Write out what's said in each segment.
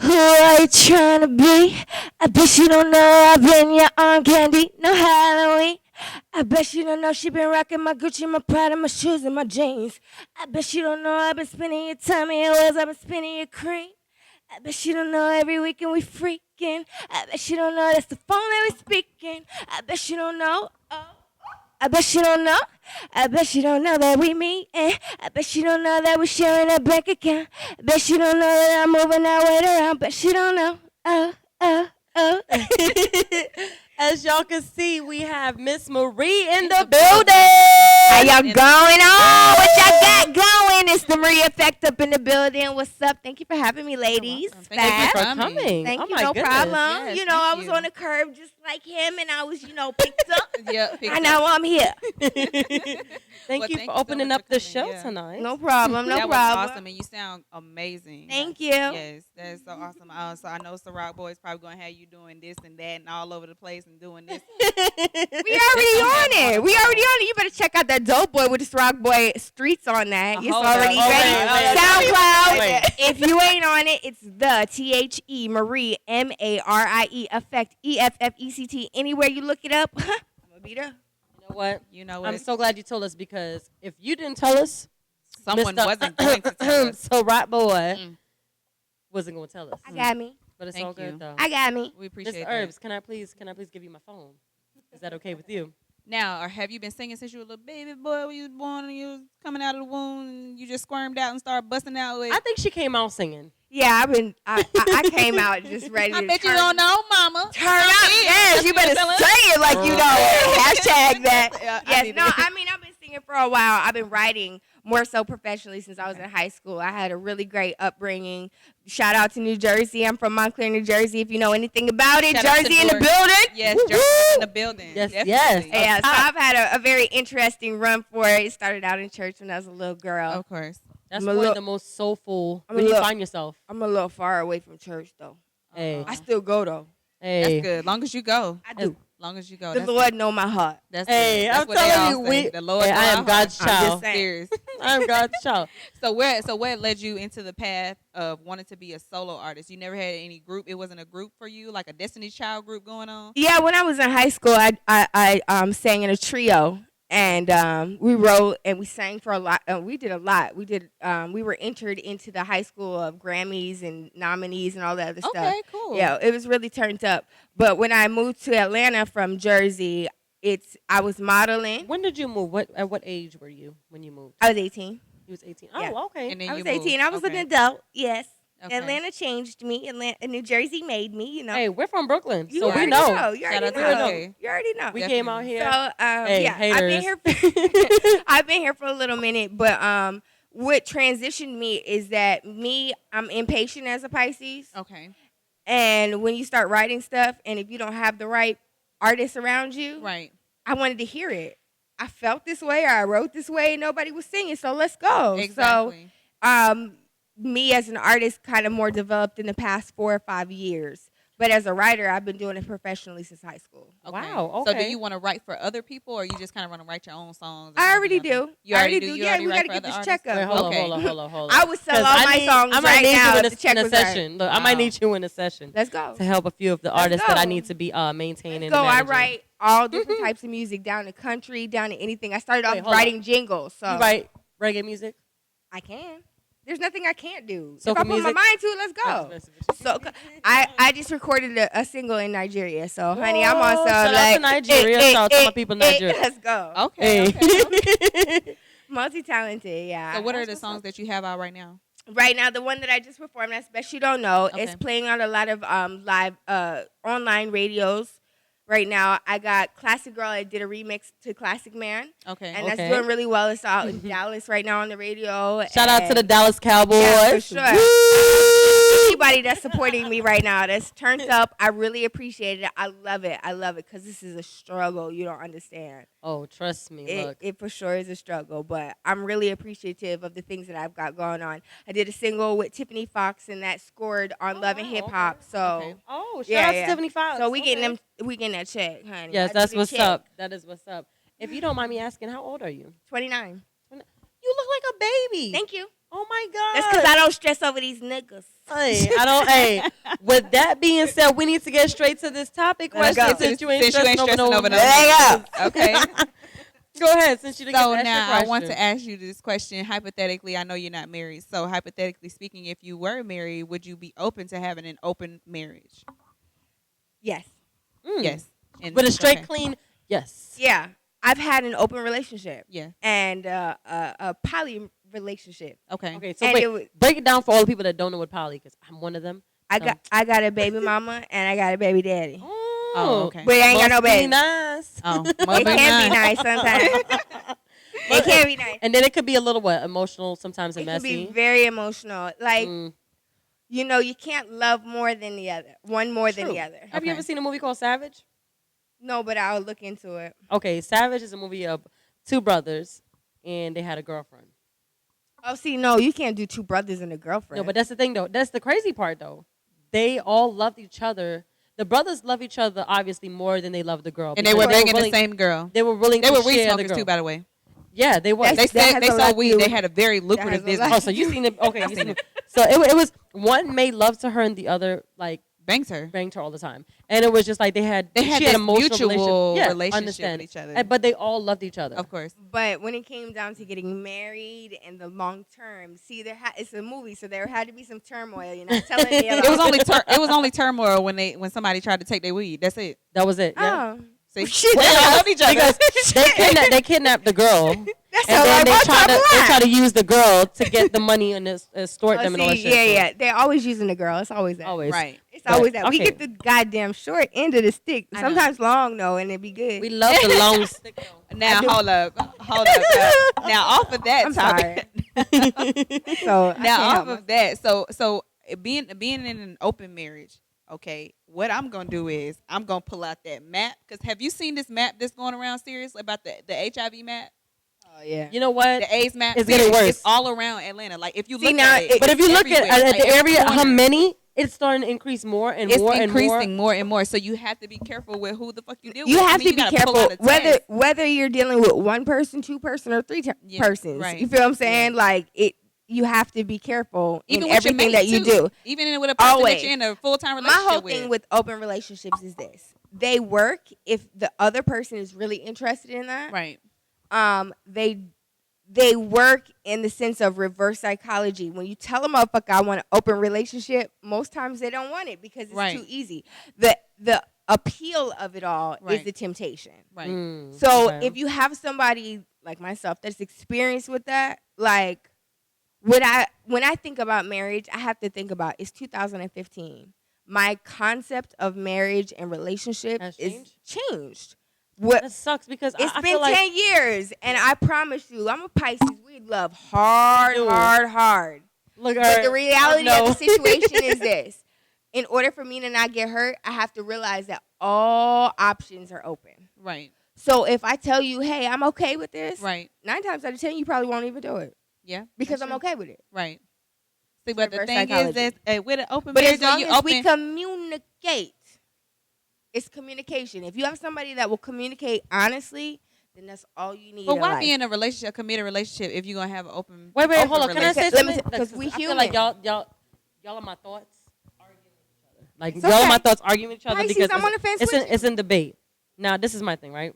Who are you trying to be? I bet you don't know I've been your arm candy. No Halloween. I bet you don't know she been rocking my Gucci, my Prada, my shoes, and my jeans. I bet you don't know I've been spinning your tummy and wheels, I've been spinning your cream. I bet you don't know every weekend we freaking. I bet you don't know that's the phone that we speaking. I bet you don't know. Oh. I bet you don't know. I bet you don't know that we meet. I bet you don't know that we're sharing a bank account. I bet you don't know that I'm moving that weight around. Bet you don't know. Oh, oh, oh. As y'all can see, we have Miss Marie in the building. How y'all going on? What y'all got going? It's the MarieEffect up in the building. What's up? Thank you for having me, ladies. Thank you for coming. Thank you, my no goodness. problem. Yes, I thank was you. on the curb just like him, and I was, picked up. Yeah, And now I'm here. Thank you thank for so opening much up for the coming, show yeah. tonight. No problem, no that problem. was awesome, and you sound amazing. Thank you. Yes, that's so awesome. So I know Ciroc Boys probably gonna have you doing this and that and all over the place and doing this. We already on it. We already on it. You better check out that Dope Boy with the Rock Boy Streets on that. It's hold already up. ready. Wait. SoundCloud. If you ain't on it, it's the THE Marie MARIE Effect EFFECT. Anywhere you look it up, I'm gonna be there. You know what? You know what? I'm so glad you told us, because if you didn't tell us, Someone Mr. wasn't going to tell us. So Rock Boy wasn't going to tell us. I got me. But it's Thank all good you. though. I got me. We Miss appreciate that. Herbs, can I please give you my phone? Is that okay with you? Now, or have you been singing since you were a little baby boy when you was born and you was coming out of the womb and you just squirmed out and started busting out with? I think she came out singing. Yeah, I came out just ready I to bet you turn- don't know, mama. Turn up. Yes, you better say it like you know it. Hashtag that. Yeah, Yes, no, I mean, I've been singing for a while. I've been writing more so professionally since I was in high school. I had a really great upbringing. Shout out to New Jersey. I'm from Montclair, New Jersey, if you know anything about it. Shout out to Jersey in the Newark. building. Yes, Woo, Jersey woo. in the building. Yes, Definitely. yes. Yeah, so I've had a very interesting run for it. It started out in church when I was a little girl. Of course. That's I'm a one little- of the most soulful. I'm Where a do you little- find yourself? I'm a little far away from church, though. Hey, I still go, though. hey, That's good. Long as you go. I do. Long as you go. The That's Lord know my heart. That's Hey, good. That's I'm what they telling all you, say. The Lord hey, know I our am God's heart. I'm child. just serious. I'm God's child. So where led you into the path of wanting to be a solo artist? You never had any group. It wasn't a group for you, like a Destiny's Child group going on. Yeah, when I was in high school, I sang in a trio, and we wrote and we sang for a lot. We did a lot. We were entered into the high school of Grammys and nominees and all that other stuff. Okay, cool. Yeah, it was really turned up. But when I moved to Atlanta from Jersey, I was modeling. When did you move? At what age were you when you moved? I was 18. You was 18. Yeah. Oh, okay. And then I you was 18. moved. I was Okay. an adult. Yes. Okay. Atlanta changed me. New Jersey made me. Hey, we're from Brooklyn, You so we already know. You Shout already out to know. LA. You already know. We came out here. So Hey, yeah, I've been haters. here. I've been here for a little minute, but what transitioned me is that I'm impatient as a Pisces, Okay. and when you start writing stuff, and if you don't have the right artists around you, Right. I wanted to hear it. I felt this way, or I wrote this way, and nobody was singing, so let's go. Exactly. So, me as an artist kind of more developed in the past 4 or 5 years. But as a writer, I've been doing it professionally since high school. Okay. Wow, So do okay. you want to write for other people, or you just kind of want to write your own songs? I already do. You I already do. You Yeah, already we write got to for get other this check artists? up. Wait, hold Okay. on, hold on. I would sell 'Cause all my songs I might right need now you if the check in a was right. session. Look, I might need you in a session Let's go. to help a few of the artists that I go. need to be maintaining. So and I managing. write all different types of music, down to country, down to anything. I started Wait, off hold writing jingles. So You write reggae music? I can. There's nothing I can't do. Soca if I put my music? mind to it, let's go. So I just recorded a single in Nigeria. So honey, I'm on some shout out like to Nigeria. Shout out to my people in Nigeria. Let's go. Okay. Hey. Multi-talented, yeah. So what are the songs that you have out right now? Right now, the one that I just performed, that's Best You Don't Know, Okay. it's playing on a lot of live online radios. Right now, I got Classic Girl. I did a remix to Classic Man, Okay. and that's Okay. doing really well. It's out in Dallas right now on the radio. Shout out to the Dallas Cowboys. Yeah, for sure. Woo! Anybody that's supporting me right now, that's turned up. I really appreciate it. I love it. I love it because this is a struggle. You don't understand. Oh, trust me. Look. It for sure is a struggle, but I'm really appreciative of the things that I've got going on. I did a single with Tiffany Fox, and that scored on Love and wow, Hip Hop. okay. So, Okay. Oh, shout Yeah, out yeah. to Tiffany Fox. so we Okay. getting that check, honey. Yes, I that's did a what's check. up. That is what's up. If you don't mind me asking, how old are you? 29. You look like a baby. Thank you. Oh my God. That's because I don't stress over these niggas. Hey, I don't. Hey, with that being said, we need to get straight to this topic Let's question. go. Since you ain't Since you ain't stressing over no. There you go. Okay. Go ahead. Since you didn't So get to ask your now I want question. to ask you this question. Hypothetically, I know you're not married. So hypothetically speaking, if you were married, would you be open to having an open marriage? Yes. Yes. And With a straight, okay. clean yes. Yeah. I've had an open relationship. Yeah. And a poly relationship. Okay. Okay, so And wait, it was- break it down for all the people that don't know what poly, because I'm one of them. I got a baby mama and I got a baby daddy. Oh, okay. But I ain't got no Must be baby. nice. Oh, It can be nice sometimes. It can be nice. And then it could be a little what emotional sometimes and It can messy. be very emotional. Like, Mm. you know, you can't love more than the other. One more than True. the other. Have you Okay. ever seen a movie called Savage? No, but I'll look into it. Okay, Savage is a movie of two brothers and they had a girlfriend. Oh, see, no, you can't do two brothers and a girlfriend. No, but that's the thing though. That's the crazy part though. They all loved each other. The brothers love each other obviously more than they love the girl. And they because were banging the willing- same girl. They were willing They to were weed share the smokers girl. too, by the way. Yeah, they were. That's- They that said has they a lot sold to weed. do They with- had a very lucrative has a lot- business. Oh, so you seen it? Okay, I've you seen seen it. So it was one made love to her and the other like Bangs her. banged her all the time, and it was just like they had They had she this emotional mutual Yeah, relationship understand. with each other. But they all loved each other. Of course. But when it came down to getting married and the long term, see, it's a movie, so there had to be some turmoil. You're not telling me about It was only it was only turmoil when somebody tried to take their weed. That's it. That was it. Yeah. Oh, See, Shit, they that's- all love each other. Because they kidnapped the girl, and that's then they try try to use the girl to get the money and extort Oh, them and all that see, shit. yeah. They're always using the girl. It's always that. Always. Right. It's always But, that. We okay. get the goddamn short end of the stick. I know. Sometimes long though, and it'd be good. We love the long stick. though. Now I do. hold up. Now off of that I'm topic. So I Now can't help off of that, so being in an open marriage, okay. What I'm gonna do is I'm gonna pull out that map, because have you seen this map that's going around seriously about the HIV map, Oh yeah. You know what? the AIDS map? It's getting worse. It's all around Atlanta. Like if you See, look now at it, But if you it's look at everywhere. Like, the every area, how corner. many, it's starting to increase more and It's more and more. increasing more and more. So you have to be careful with who the fuck you deal with. You I have mean, to be gotta pull careful out a test. whether you're dealing with one person, two person, or three Yeah, persons. right. You feel what I'm saying? Like it. You have to be careful Even in with your everything mate, that you too. do. Even with a person Always. that you're in a full-time My relationship whole thing with open relationships is this: they work if the other person is really interested in that. right. They work in the sense of reverse psychology. When you tell a motherfucker I want an open relationship, most times they don't want it because it's Right. too easy. The appeal of it all Right. is the temptation. Right. So Okay. if you have somebody like myself that's experienced with that, like when I think about marriage, I have to think about it's 2015. My concept of marriage and relationship Has is changed. What That sucks because it's I been feel like 10 years, and I promise you, I'm a Pisces. We love hard, Do. hard. look, But the reality no. of the situation is this. In order for me to not get hurt, I have to realize that all options are open. Right. So if I tell you, hey, I'm okay with this, Right. 9 times out of 10, you probably won't even do it Yeah. because that's I'm true. okay with it. Right. See, but the reverse thing psychology. is that with an open But marriage, as long you as open. we communicate, it's communication. If you have somebody that will communicate honestly, then that's all you need. but in why life. be in a relationship, committed relationship, if you're gonna have an open? Wait, open hold on. Can I say relationship? Let me something? say- 'cause we I feel like human. y'all are my thoughts arguing with each other. Like It's y'all are okay. my thoughts arguing with each other Pisces, because I'm on the fence it's with in, you. it's in debate. Now this is my thing, right?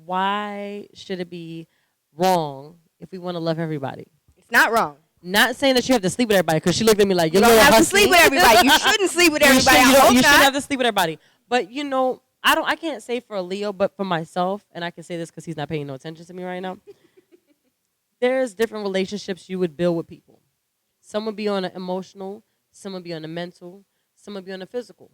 Why should it be wrong if we want to love everybody? It's not wrong. Not saying that you have to sleep with everybody, because she looked at me like You you're don't have to husky. sleep with everybody. You shouldn't sleep with everybody. You, I should, hope you not. shouldn't have to sleep with everybody. But you know, I can't say for a Leo, but for myself, and I can say this because he's not paying no attention to me right now. There's different relationships you would build with people. Some would be on an emotional, some would be on a mental, some would be on a physical.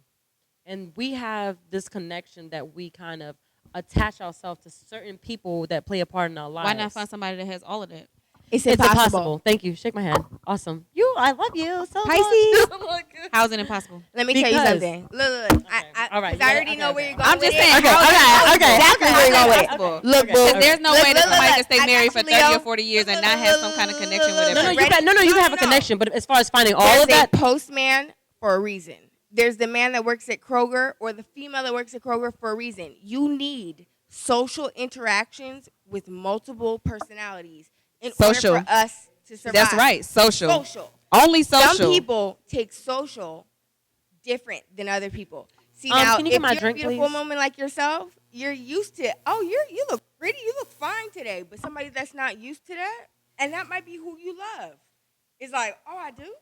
And we have this connection that we kind of attach ourselves to certain people that play a part in our lives. Why not find somebody that has all of that? It's It's impossible. impossible. Thank you. Shake my hand. Awesome. I love you so Pisces. much. How is it impossible? Let me tell you Because- something. Look. All right, 'cause you I gotta- already know okay, where okay. you're going I'm with just it. saying. I Okay, already know okay. exactly where you're going with it. Possible. Look, Okay. boo. Okay. There's no way that Look, somebody can stay I married got for you, 30 or Leo. 40 years and not have some kind of connection with No, everybody. you can. No, you No, can have a no. connection. But as far as finding all There's of that, a postman for a reason. There's the man that works at Kroger or the female that works at Kroger for a reason. You need social interactions with multiple personalities in order Social. for us to survive. That's right. Social. Social. Only social. Some people take social different than other people. See, now, can you if get my you're drink, a beautiful please? woman like yourself, you're used to, you look pretty, you look fine today. But somebody that's not used to that, and that might be who you love, is like, oh, I do?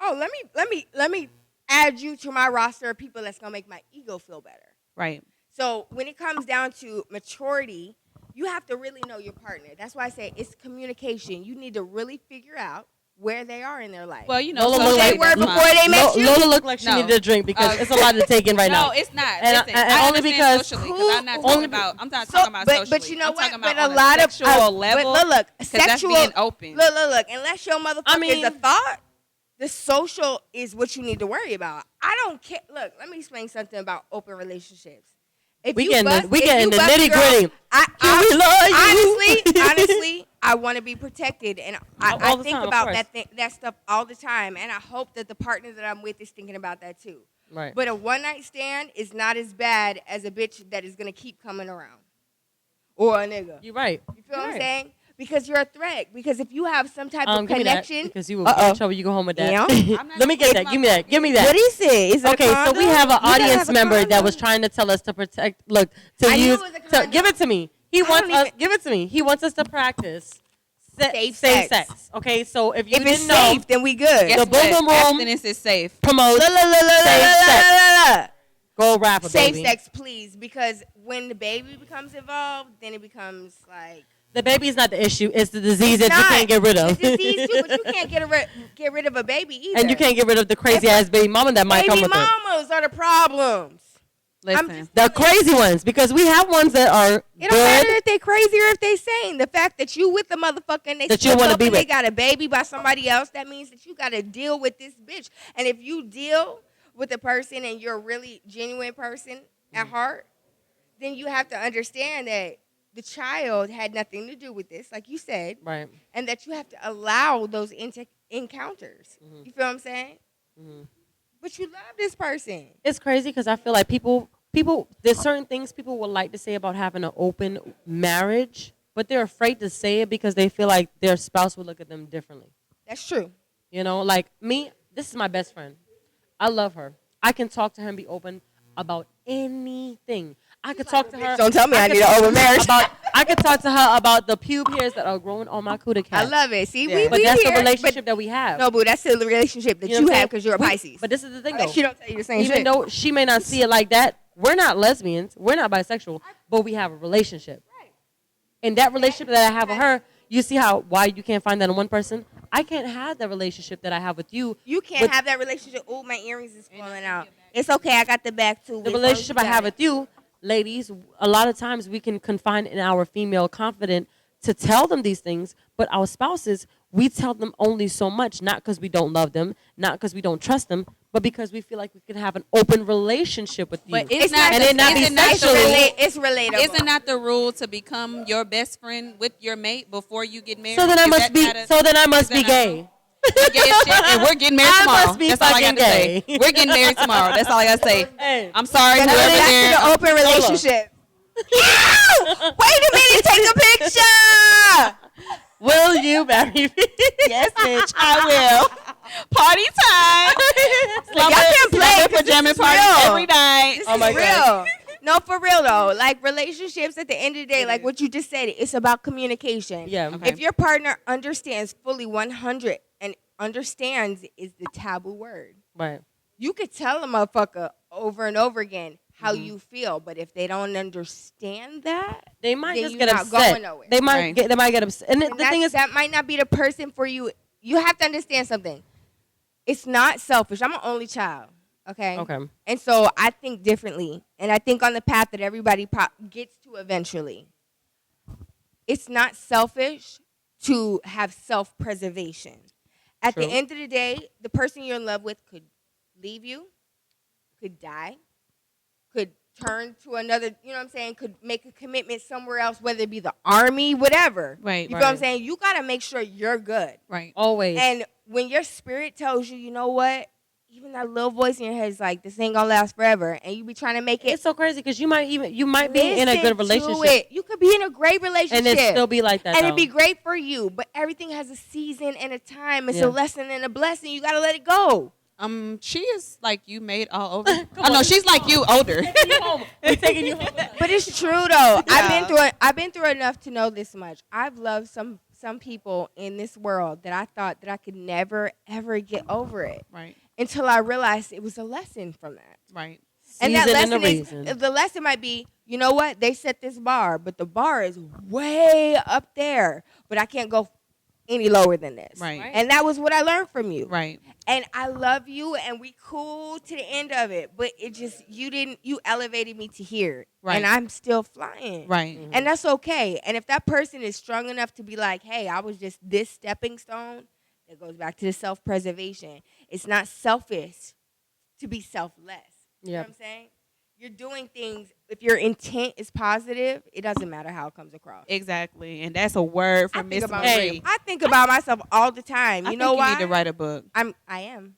Oh, let me add you to my roster of people that's going to make my ego feel better. Right. So when it comes down to maturity, you have to really know your partner. That's why I say it's communication. You need to really figure out where they are in their life. Well, you know, Lola so look they like were before they met you. Lola looked like she No. needed a drink because it's a lot to take in right now. No, it's not. And Listen, and I only understand because socially, 'cause I'm not only talking about. I'm not talking about socially. but you know I'm what? talking about But on a lot of sexual level. But look, 'cause that's sexual. being open. Look. Unless your motherfucker I mean- is a thought, the social is what you need to worry about. I don't care. Look, let me explain something about open relationships. If we you getting bust- the, we if getting you the bust nitty girl- gritty. Can we love you? honestly, I want to be protected, and I All the think time, of about course. that stuff all the time, and I hope that the partner that I'm with is thinking about that too. Right. But a one night stand is not as bad as a bitch that is gonna keep coming around, or a nigga. You're right. You feel what I'm saying? Because you're a threat. Because if you have some type of Give me that, connection, because you will get in trouble. You go home with that. Yeah. Let me get that. Give me that. Give me that. what do you say? Is it a Okay, so condom? we have an You gotta audience have a member that condom. was trying to tell us to protect. Look, to I knew use. it was a condom. Give it to me. He I wants don't us. even- Give it to me. He wants us to practice Safe safe sex. sex. Okay, so if you If it's didn't know, safe, then we good. Guess The what? Boom Boom Room- Abstinence is safe. promote go rapper, Safe baby. sex, please. Because when the baby becomes involved, then it becomes like The baby is not the issue. It's the disease that you not. can't get rid of. It's disease too, but you can't get rid of a baby either. And you can't get rid of the crazy ass baby mama that might come Baby with it. mamas are the problems. Listen. The crazy ones, because we have ones that are It don't matter good. if they crazy or if they sane. The fact that you with the motherfucker and they That you split wanna up be and they with. got a baby by somebody else, that means that you got to deal with this bitch. And if you deal with a person and you're a really genuine person at heart, then you have to understand that the child had nothing to do with this, like you said, Right. and that you have to allow those encounters. You feel what I'm saying? But you love this person. It's crazy because I feel like people, there's certain things people would like to say about having an open marriage, but they're afraid to say it because they feel like their spouse will look at them differently. That's true. You know, like me, this is my best friend. I love her. I can talk to her and be open about anything. I could talk to her. Don't tell me I could need an talk open to her marriage. I could talk to her about the pube hairs that are growing on my cootie cat. I love it. See, Yeah. But we that's here, the relationship but- that we have. No, boo, that's still the relationship that You know you what I'm have saying? because you're a Pisces. But this is the thing, Unless though. she don't tell you the same Even shit. though she may not see it like that, we're not lesbians, we're not bisexual, but we have a relationship. Right. And that relationship that I have with her, you see why you can't find that in one person? I can't have the relationship that I have with you. You can't with have that relationship. Oh, my earrings is falling out. It's okay. I got the back too. the relationship I have with you, ladies. A lot of times we can confine in our female confident to tell them these things, but our spouses, we tell them only so much, not because we don't love them, not because we don't trust them, but because we feel like we can have an open relationship with you. But it's not. and it not be isn't not the sexually. rule- It's relatable. Isn't that the rule to become your best friend with your mate before you get married? So then I Is must that be. not a- So then I is must that be not gay. You're gay as shit, and we're getting married I tomorrow. must be That's all I got to fucking say. gay. We're getting married tomorrow. That's all I got to say. Hey. I'm sorry, That's whoever back there. to the open relationship. Ew! Wait a minute. Take a picture. Will you marry me? Yes, bitch, I will. Party time. Y'all can't play, 'cause this pajama is party real. every night. This Oh my is God. real. No, for real though. Like relationships, at the end of the day, like what you just said, it's about communication. Yeah. Okay. If your partner understands fully 100 and understands is the taboo word, Right. you could tell a motherfucker over and over again how you feel, but if they don't understand that, They might then just you're get not upset. going nowhere. They might Right. get. They might get upset. And the And thing is, that might not be the person for you. You have to understand something. It's not selfish. I'm an only child. Okay. okay. And so I think differently, and I think on the path that everybody gets to eventually. It's not selfish to have self-preservation. At True. the end of the day, the person you're in love with could leave you, could die, could turn to another, you know what I'm saying, could make a commitment somewhere else, whether it be the army, whatever. Right. You feel what I'm Right. saying? You got to make sure you're good. Right. Always. And when your spirit tells you, you know what, even that little voice in your head is like, this ain't gonna last forever, and you be trying to make it. It's so crazy because you might be in a good relationship. It. You could be in a great relationship, and it still be like that. and though. it'd be great for you. But everything has a season and a time. It's Yeah. a lesson and a blessing. You gotta let it go. She is like you made all over. Oh no, she's like you older. We're taking you home. But it's true though. Yeah. I've been through enough to know this much. I've loved some people in this world that I thought that I could never ever get over it. Right. Until I realized it was a lesson from that. Right. And that Season and lesson a is reason. the lesson might be, you know what? They set this bar, but the bar is way up there. But I can't go any lower than this. Right. And that was what I learned from you. Right. And I love you and we cool to the end of it. But it just you elevated me to here. Right. And I'm still flying. Right. And that's okay. And if that person is strong enough to be like, hey, I was just this stepping stone, it goes back to the self-preservation. It's not selfish to be selfless. You know what I'm saying? You're doing things, if your intent is positive, it doesn't matter how it comes across. Exactly. And that's a word from Miss Marie. I think about myself all the time. You know why? You need to write a book. I am.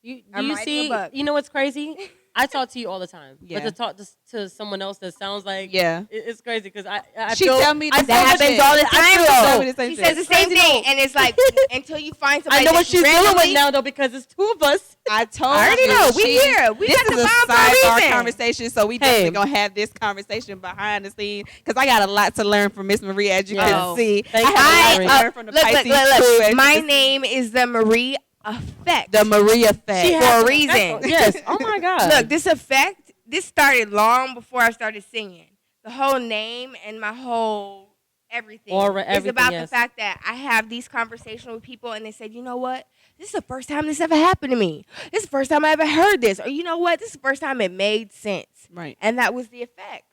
You see, you know what's crazy? I talk to you all the time. Yeah. But to talk to someone else that sounds like, it's crazy because I she feel, tell me that happens all the time. She says the same thing. And it's like, until you find somebody I know what she's dealing with now, though, because it's two of us. I told I already you. know. We here. We this got is the a bomb for a sidebar reason. conversation, so we definitely going to have this conversation behind the scenes because I got a lot to learn from Miss Marie, as you can see. I learned from the Pisces too. My name is the MarieEffect. The MarieEffect. For a reason. Yes. Oh, my God. Look, this started long before I started singing. The whole name and my whole everything is about the fact that I have these conversations with people and they said, you know what? This is the first time this ever happened to me. This is the first time I ever heard this. Or you know what? This is the first time it made sense. Right. And that was the effect.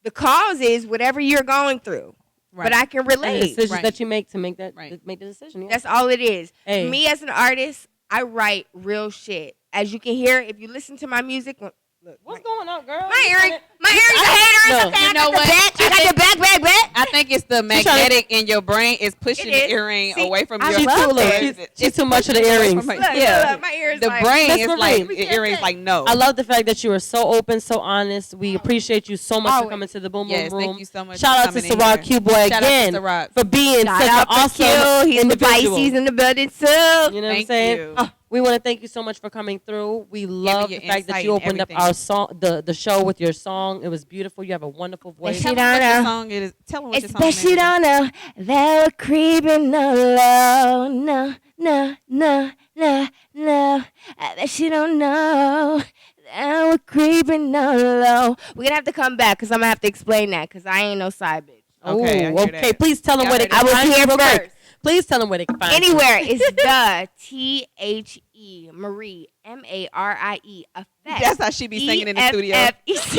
The cause is whatever you're going through. Right. But I can relate. And the decisions that you make to make the decision. Yeah. That's all it is. Hey. Me as an artist, I write real shit. As you can hear, if you listen to my music, look, what's going on, girl? My earrings a hater. No. Okay, You know what? I got the back. I think it's the magnetic in your brain is pushing the earring away from your She's too much of the earrings. Look, my ears the like, brain is like, the earrings like, no. I love the fact that you are so open, so honest. We appreciate you so much for coming to the Boom Boom Yes, Room. thank you so much. Shout out to Ciroc Q Boy again for being such an awesome He's individual. Pisces in the building too. You know what I'm saying? We want to thank you so much for coming through. We love the fact that you opened up our song, the show with your song. It was beautiful. You have a wonderful voice. Tell them what your song is. Tell them what your song is. Especially don't know that we're creeping alone. No. I bet she don't know that we're creeping alone. We're going to have to come back because I'm going to have to explain that because I ain't no side bitch. Okay. Please tell them where they can I was find here you. first. Please tell them where they can find you. Anywhere is the THE Marie MARIE effect. That's how she be singing in the studio. You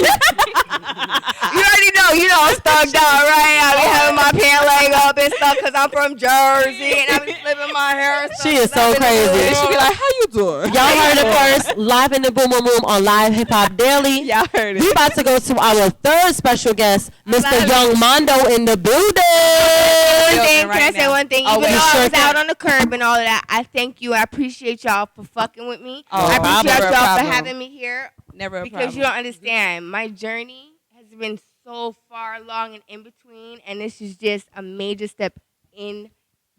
already know. You know I'm stuck down, right? I be having my pant leg up and stuff because I'm from Jersey and I be flipping my hair. And stuff. She is so crazy. She be like, "How you doing?" Y'all heard it first, live in the Boom Boom Room on Live Hip Hop Daily. Y'all heard it. We about to go to our third special guest, Mr. Young Mondo in the building. Can I say one thing? Even though I was out on the curb and all of that, I thank you. I appreciate y'all for fucking with me. I appreciate y'all for having me here. Never a because problem. you don't understand. My journey has been so far along and in between, and this is just a major step in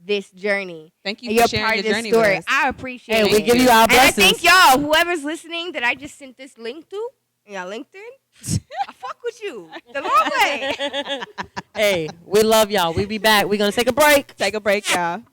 this journey. Thank you and for you're sharing part your of this journey story. with us. I appreciate it. We give you our blessings. And I thank y'all, whoever's listening, that I just sent this link to. Y'all LinkedIn? I fuck with you the long way. Hey, we love y'all. We be back. We're going to take a break. Take a break, y'all.